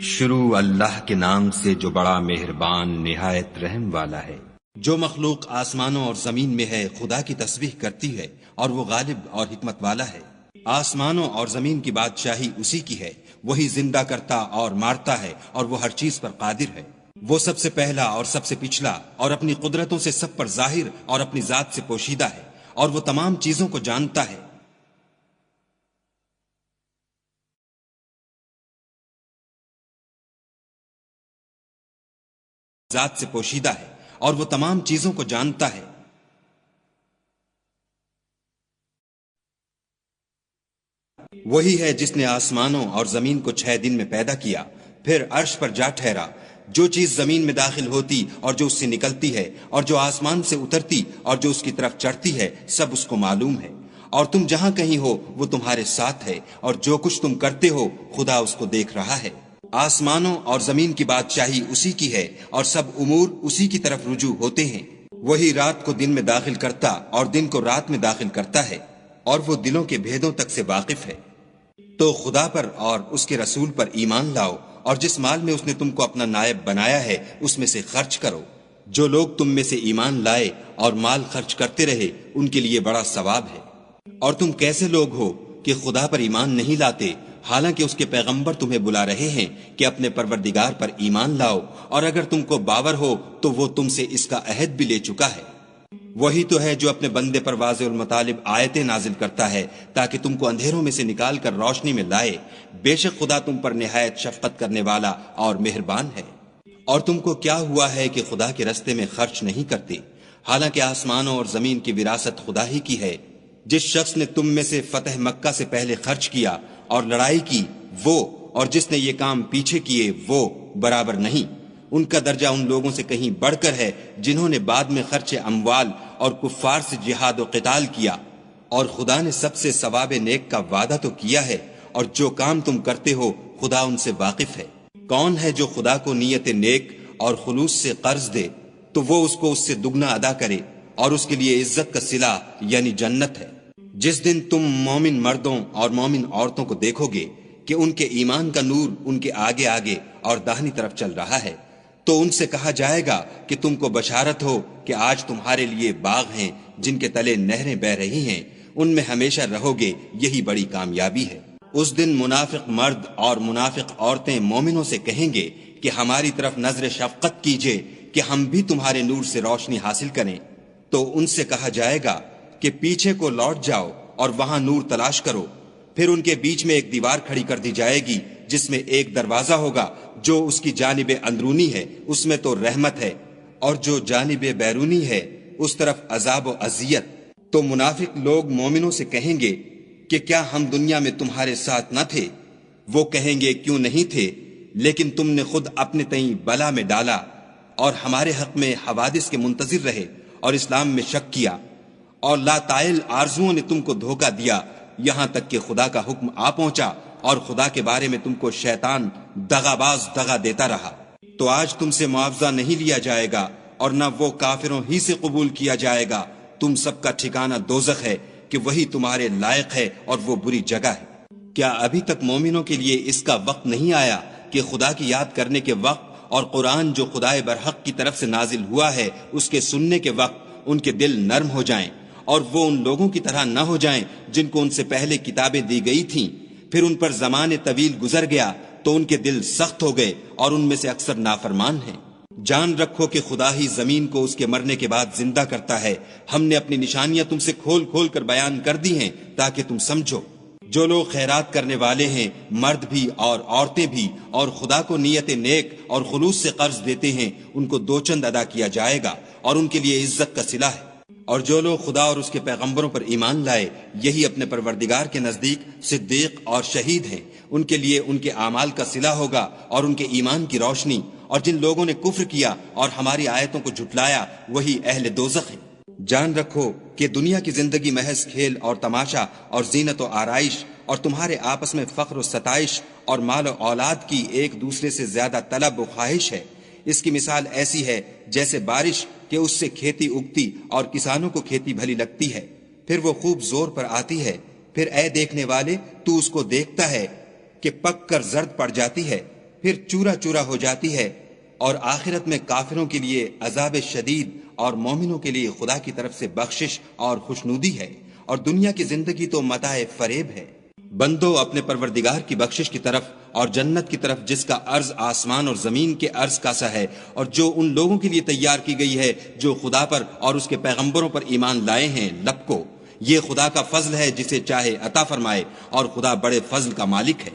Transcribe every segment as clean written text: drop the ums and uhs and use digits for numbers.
شروع اللہ کے نام سے جو بڑا مہربان نہایت رحم والا ہے۔ جو مخلوق آسمانوں اور زمین میں ہے خدا کی تسبیح کرتی ہے اور وہ غالب اور حکمت والا ہے۔ آسمانوں اور زمین کی بادشاہی اسی کی ہے، وہی زندہ کرتا اور مارتا ہے اور وہ ہر چیز پر قادر ہے۔ وہ سب سے پہلا اور سب سے پچھلا اور اپنی قدرتوں سے سب پر ظاہر اور اپنی ذات سے پوشیدہ ہے، اور وہ تمام چیزوں کو جانتا ہے۔ ذات سے پوشیدہ ہے اور وہ تمام چیزوں کو جانتا ہے۔ وہی ہے جس نے آسمانوں اور زمین کو 6 دن میں پیدا کیا، پھر عرش پر جا ٹھہرا۔ جو چیز زمین میں داخل ہوتی اور جو اس سے نکلتی ہے اور جو آسمان سے اترتی اور جو اس کی طرف چڑھتی ہے، سب اس کو معلوم ہے۔ اور تم جہاں کہیں ہو وہ تمہارے ساتھ ہے، اور جو کچھ تم کرتے ہو خدا اس کو دیکھ رہا ہے۔ آسمانوں اور زمین کی بادشاہی اسی کی ہے اور سب امور اسی کی طرف رجوع ہوتے ہیں۔ وہی رات کو دن میں داخل کرتا اور دن کو رات میں داخل کرتا ہے، اور وہ دلوں کے بھیدوں تک سے واقف ہے۔ تو خدا پر اور اس کے رسول پر ایمان لاؤ، اور جس مال میں اس نے تم کو اپنا نائب بنایا ہے اس میں سے خرچ کرو۔ جو لوگ تم میں سے ایمان لائے اور مال خرچ کرتے رہے ان کے لیے بڑا ثواب ہے۔ اور تم کیسے لوگ ہو کہ خدا پر ایمان نہیں لاتے، حالانکہ اس کے پیغمبر تمہیں بلا رہے ہیں کہ اپنے پروردگار پر ایمان لاؤ، اور اگر تم کو باور ہو تو وہ تم سے اس کا عہد بھی لے چکا ہے۔ وہی تو ہے جو اپنے بندے پر واضح المطالب آیتیں نازل کرتا ہے تاکہ تم کو اندھیروں میں سے نکال کر روشنی میں لائے۔ بے شک خدا تم پر نہایت شفقت کرنے والا اور مہربان ہے۔ اور تم کو کیا ہوا ہے کہ خدا کے رستے میں خرچ نہیں کرتے، حالانکہ آسمانوں اور زمین کی وراثت خدا ہی کی ہے۔ جس شخص نے تم میں سے فتح مکہ سے پہلے خرچ کیا اور لڑائی کی، وہ اور جس نے یہ کام پیچھے کیے وہ برابر نہیں۔ ان کا درجہ ان لوگوں سے کہیں بڑھ کر ہے جنہوں نے بعد میں خرچ اموال اور کفار سے جہاد و قتال کیا، اور خدا نے سب سے ثواب نیک کا وعدہ تو کیا ہے، اور جو کام تم کرتے ہو خدا ان سے واقف ہے۔ کون ہے جو خدا کو نیت نیک اور خلوص سے قرض دے تو وہ اس کو اس سے دگنا ادا کرے، اور اس کے لیے عزت کا صلہ یعنی جنت ہے۔ جس دن تم مومن مردوں اور مومن عورتوں کو دیکھو گے کہ ان کے ایمان کا نور ان کے آگے آگے اور داہنی طرف چل رہا ہے، تو ان سے کہا جائے گا کہ تم کو بشارت ہو کہ آج تمہارے لیے باغ ہیں جن کے تلے نہریں بہ رہی ہیں، ان میں ہمیشہ رہو گے، یہی بڑی کامیابی ہے۔ اس دن منافق مرد اور منافق عورتیں مومنوں سے کہیں گے کہ ہماری طرف نظر شفقت کیجئے کہ ہم بھی تمہارے نور سے روشنی حاصل کریں۔ تو ان سے کہا جائے گا کہ پیچھے کو لوٹ جاؤ اور وہاں نور تلاش کرو۔ پھر ان کے بیچ میں ایک دیوار کھڑی کر دی جائے گی جس میں ایک دروازہ ہوگا، جو اس کی جانب اندرونی ہے اس میں تو رحمت ہے، اور جو جانب بیرونی ہے اس طرف عذاب و اذیت۔ تو منافق لوگ مومنوں سے کہیں گے کہ کیا ہم دنیا میں تمہارے ساتھ نہ تھے؟ وہ کہیں گے کیوں نہیں تھے، لیکن تم نے خود اپنے تئیں بلا میں ڈالا اور ہمارے حق میں حوادث کے منتظر رہے اور اسلام میں شک کیا، اور لا طائل آرزوؤں نے تم کو دھوکہ دیا، یہاں تک کہ خدا کا حکم آ پہنچا اور خدا کے بارے میں تم کو شیطان دغاباز دغا دیتا رہا۔ تو آج تم سے معاوضہ نہیں لیا جائے گا اور نہ وہ کافروں ہی سے قبول کیا جائے گا۔ تم سب کا ٹھکانہ دوزخ ہے کہ وہی تمہارے لائق ہے اور وہ بری جگہ ہے۔ کیا ابھی تک مومنوں کے لیے اس کا وقت نہیں آیا کہ خدا کی یاد کرنے کے وقت اور قرآن جو خدائے برحق کی طرف سے نازل ہوا ہے اس کے سننے کے وقت ان کے دل نرم ہو جائیں، اور وہ ان لوگوں کی طرح نہ ہو جائیں جن کو ان سے پہلے کتابیں دی گئی تھیں، پھر ان پر زمانے طویل گزر گیا تو ان کے دل سخت ہو گئے اور ان میں سے اکثر نافرمان ہیں۔ جان رکھو کہ خدا ہی زمین کو اس کے مرنے کے بعد زندہ کرتا ہے۔ ہم نے اپنی نشانیاں تم سے کھول کھول کر بیان کر دی ہیں تاکہ تم سمجھو۔ جو لوگ خیرات کرنے والے ہیں، مرد بھی اور عورتیں بھی، اور خدا کو نیت نیک اور خلوص سے قرض دیتے ہیں، ان کو 2 چند ادا کیا جائے گا اور ان کے لیے عزت کا صلہ ہے۔ اور جو لوگ خدا اور اس کے پیغمبروں پر ایمان لائے، یہی اپنے پروردگار کے نزدیک صدیق اور شہید ہیں، ان کے لیے ان کے اعمال کا صلہ ہوگا اور ان کے ایمان کی روشنی۔ اور جن لوگوں نے کفر کیا اور ہماری آیتوں کو جھٹلایا وہی اہل دوزخ ہیں۔ جان رکھو کہ دنیا کی زندگی محض کھیل اور تماشا اور زینت و آرائش اور تمہارے آپس میں فخر و ستائش اور مال و اولاد کی ایک دوسرے سے زیادہ طلب و خواہش ہے۔ اس کی مثال ایسی ہے جیسے بارش کہ اس سے کھیتی اگتی اور کسانوں کو کھیتی بھلی لگتی ہے، پھر وہ خوب زور پر آتی ہے، پھر اے دیکھنے والے تو اس کو دیکھتا ہے کہ پک کر زرد پڑ جاتی ہے، پھر چورا چورا ہو جاتی ہے، اور آخرت میں کافروں کے لیے عذاب شدید اور مومنوں کے لیے خدا کی طرف سے بخشش اور خوشنودی ہے، اور دنیا کی زندگی تو متاع فریب ہے۔ بندو اپنے پروردگار کی بخشش کی طرف اور جنت کی طرف، جس کا عرض آسمان اور زمین کے عرض کا سا ہے، اور جو ان لوگوں کے لیے تیار کی گئی ہے جو خدا پر اور اس کے پیغمبروں پر ایمان لائے ہیں، لپکو۔ یہ خدا کا فضل ہے جسے چاہے عطا فرمائے، اور خدا بڑے فضل کا مالک ہے۔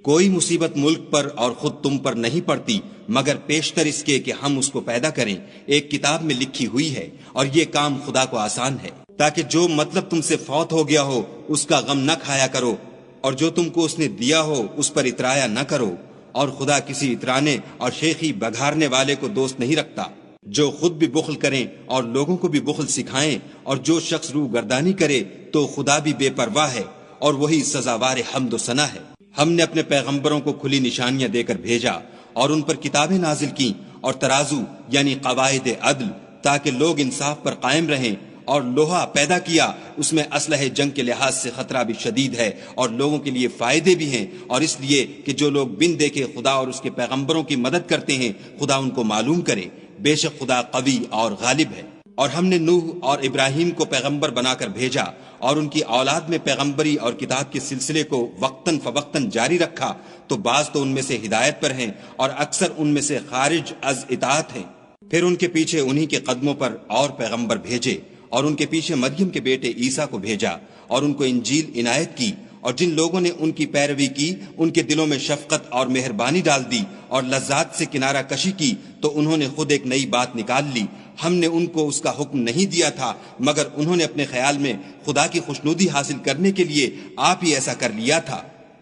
کوئی مصیبت ملک پر اور خود تم پر نہیں پڑتی مگر پیشتر اس کے کہ ہم اس کو پیدا کریں، ایک کتاب میں لکھی ہوئی ہے، اور یہ کام خدا کو آسان ہے، تاکہ جو مطلب تم سے فوت ہو گیا ہو اس کا غم نہ کھایا کرو، اور جو تم کو اس نے دیا ہو اس پر اترایا نہ کرو، اور خدا کسی اترانے اور شیخی بگھارنے والے کو دوست نہیں رکھتا۔ جو خود بھی بخل کریں اور لوگوں کو بھی بخل سکھائیں، اور جو شخص روح گردانی کرے تو خدا بھی بے پرواہ ہے، اور وہی سزاوار حمد و ثنا ہے۔ ہم نے اپنے پیغمبروں کو کھلی نشانیاں دے کر بھیجا، اور ان پر کتابیں نازل کیں اور ترازو یعنی قواعد عدل، تاکہ لوگ انصاف پر قائم رہیں، اور لوہا پیدا کیا، اس میں اسلحہ جنگ کے لحاظ سے خطرہ بھی شدید ہے اور لوگوں کے لیے فائدے بھی ہیں، اور اس لیے کہ جو لوگ بن دیکھے خدا اور اس کے پیغمبروں کی مدد کرتے ہیں، خدا ان کو معلوم کرے، بے شک خدا قوی اور غالب ہے۔ اور ہم نے نوح اور ابراہیم کو پیغمبر بنا کر بھیجا، اور ان کی اولاد میں پیغمبری اور کتاب کے سلسلے کو وقتاً فوقتاً جاری رکھا، تو بعض تو ان میں سے ہدایت پر ہیں اور اکثر ان میں سے خارج از اطاعت ہیں۔ پھر ان کے پیچھے انہی کے قدموں پر اور پیغمبر بھیجے، اور ان کے پیچھے مریم کے بیٹے عیسیٰ کو بھیجا، اور ان کو انجیل عنایت کی، اور جن لوگوں نے ان کی پیروی کی ان کے دلوں میں شفقت اور مہربانی ڈال دی اور لذات سے کنارہ کشی کی، تو انہوں نے خود ایک نئی بات نکال لی۔ ہم نے ان کو اس کا حکم نہیں دیا تھا، مگر انہوں نے اپنے خیال میں خدا کی خوشنودی حاصل کرنے کے لیے آپ ہی ایسا کر لیا تھا،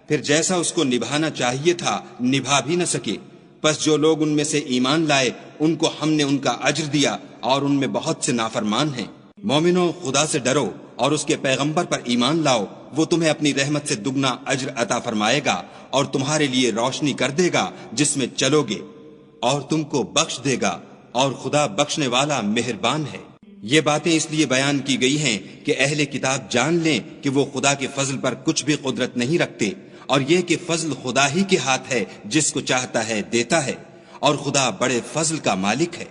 پھر جیسا اس کو نبھانا چاہیے تھا نبھا بھی نہ سکے۔ پس جو لوگ ان میں سے ایمان لائے ان کو ہم نے ان کا اجر دیا، اور ان میں بہت سے نافرمان ہیں۔ مومنو، خدا سے ڈرو اور اس کے پیغمبر پر ایمان لاؤ، وہ تمہیں اپنی رحمت سے دگنا اجر عطا فرمائے گا، اور تمہارے لیے روشنی کر دے گا جس میں چلو گے، اور تم کو بخش دے گا، اور خدا بخشنے والا مہربان ہے۔ یہ باتیں اس لیے بیان کی گئی ہیں کہ اہل کتاب جان لیں کہ وہ خدا کے فضل پر کچھ بھی قدرت نہیں رکھتے، اور یہ کہ فضل خدا ہی کے ہاتھ ہے، جس کو چاہتا ہے دیتا ہے، اور خدا بڑے فضل کا مالک ہے۔